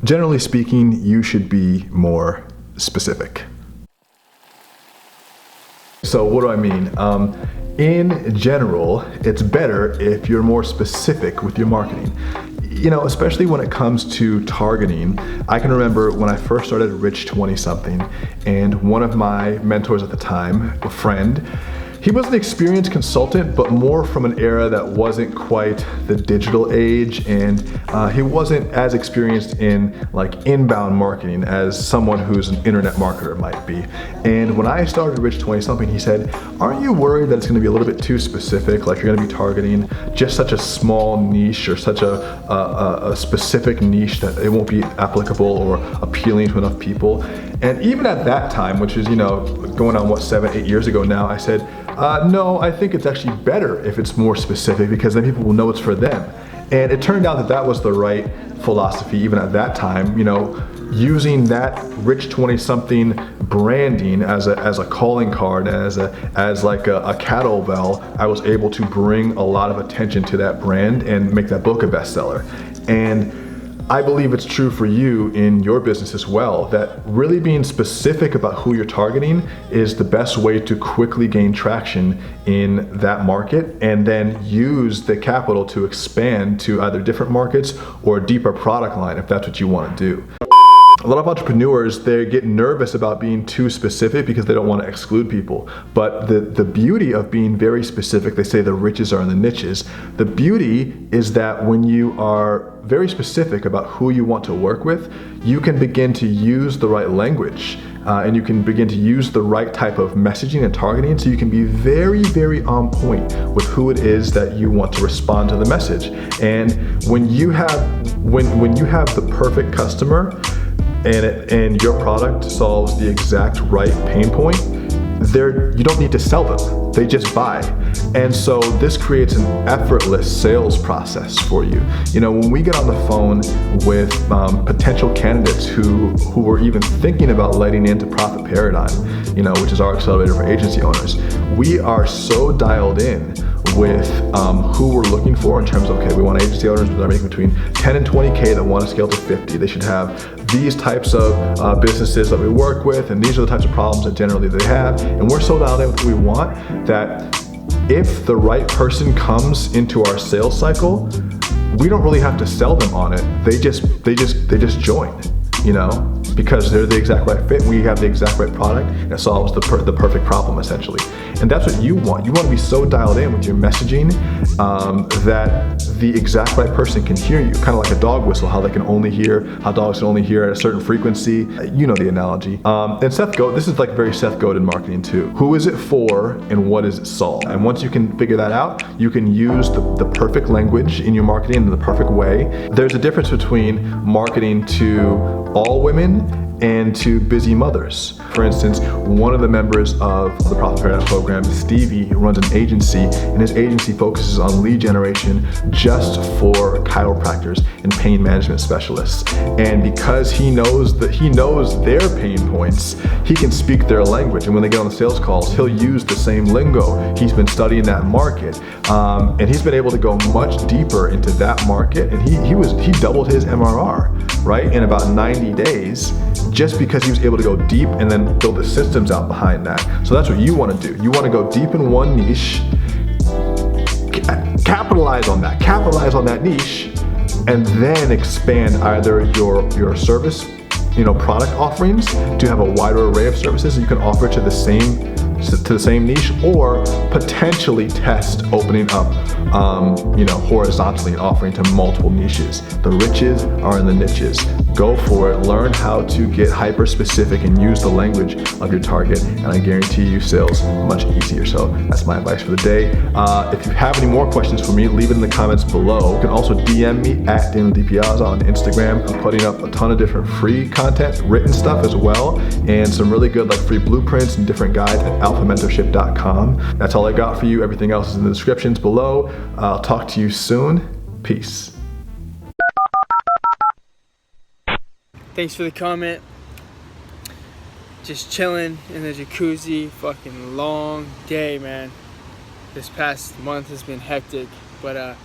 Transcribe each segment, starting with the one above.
Generally speaking, you should be more specific. So what do I mean? In general, it's better if you're more specific with your marketing. You know, especially when it comes to targeting. I can remember when I first started Rich 20-something, and one of my mentors at the time, a friend, he was an experienced consultant, but more from an era that wasn't quite the digital age, and he wasn't as experienced in like inbound marketing as someone who's an internet marketer might be. And when I started Rich 20-something, he said, aren't you worried that it's gonna be a little bit too specific, like you're gonna be targeting just such a small niche or such a specific niche that it won't be applicable or appealing to enough people? And even at that time, which is, you know, going on what, 7-8 years ago now, I said, no, I think it's actually better if it's more specific, because then people will know it's for them. And it turned out that that was the right philosophy even at that time. You know, using that Rich 20-something branding as a calling card, as like a cattle bell, I was able to bring a lot of attention to that brand and make that book a bestseller. And I believe it's true for you in your business as well, that really being specific about who you're targeting is the best way to quickly gain traction in that market, and then use the capital to expand to either different markets or a deeper product line if that's what you want to do. A lot of entrepreneurs, they get nervous about being too specific because they don't want to exclude people. But the beauty of being very specific, they say the riches are in the niches. The beauty is that when you are very specific about who you want to work with, you can begin to use the right language, and you can begin to use the right type of messaging and targeting, so you can be very, very on point with who it is that you want to respond to the message. And when you have the perfect customer, and your product solves the exact right pain point, you don't need to sell them, they just buy. And so this creates an effortless sales process for you. You know, when we get on the phone with potential candidates who are even thinking about letting into Profit Paradigm, you know, which is our accelerator for agency owners, we are so dialed in with who we're looking for in terms of, okay, we want agency owners that are making between 10 and 20K that want to scale to 50. They should have these types of businesses that we work with, and these are the types of problems that generally they have. And we're so dialed in with what we want that if the right person comes into our sales cycle, we don't really have to sell them on it. They just join, you know, because they're the exact right fit. We have the exact right product that solves the perfect problem, essentially. And that's what you want. You want to be so dialed in with your messaging that the exact right person can hear you. Kind of like a dog whistle, how dogs can only hear at a certain frequency. You know the analogy. And this is like very Seth Godin marketing too. Who is it for and what does it solve? And once you can figure that out, you can use the perfect language in your marketing in the perfect way. There's a difference between marketing to all women and to busy mothers. For instance, one of the members of the Profit Paradigm program, Stevie, runs an agency, and his agency focuses on lead generation just for chiropractors and pain management specialists. And because he knows their pain points, he can speak their language. And when they get on the sales calls, he'll use the same lingo. He's been studying that market, and he's been able to go much deeper into that market. And he doubled his MRR, right, in about 90 days. Just because he was able to go deep and then build the systems out behind that. So that's what you want to do. You want to go deep in one niche, capitalize on that niche, and then expand either your service, you know, product offerings to have a wider array of services you can offer to the same niche, or potentially test opening up, horizontally and offering to multiple niches. The riches are in the niches. Go for it. Learn how to get hyper specific and use the language of your target, and I guarantee you sales much easier. So that's my advice for the day. If you have any more questions for me, leave it in the comments below. You can also DM me at DiPiazza on Instagram. I'm putting up a ton of different free content, written stuff as well, and some really good like free blueprints and different guides at alphamentorship.com. That's all I got for you. Everything else is in the descriptions below. I'll talk to you soon. Peace. Thanks for the comment. Just chilling in the jacuzzi. Fucking long day, man. This past month has been hectic, but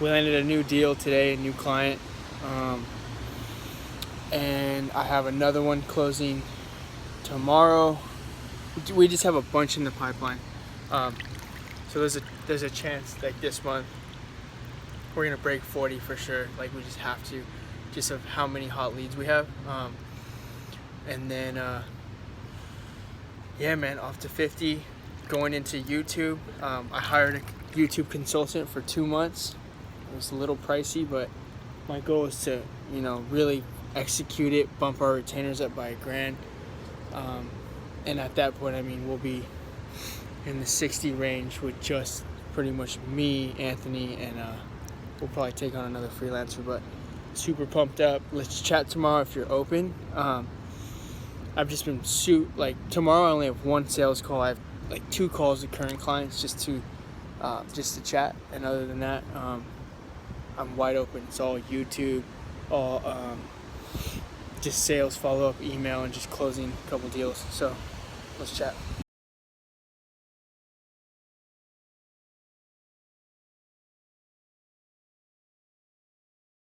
we landed a new deal today, a new client. and I have another one closing tomorrow. We just have a bunch in the pipeline. So there's a chance like this month we're gonna break 40 for sure. Like we just have to, just of how many hot leads we have. And then yeah, man, off to 50. Going into YouTube. I hired a YouTube consultant for 2 months. It was a little pricey, but my goal is to, really execute it, bump our retainers up by $1,000. And at that point, we'll be in the 60 range with just pretty much me, Anthony, and we'll probably take on another freelancer, but super pumped up. Let's chat tomorrow if you're open. I've just been tomorrow I only have 1 sales call. I have 2 calls with current clients just to chat, and other than that, I'm wide open. It's all YouTube, all just sales, follow-up, email, and just closing a couple deals. So let's chat.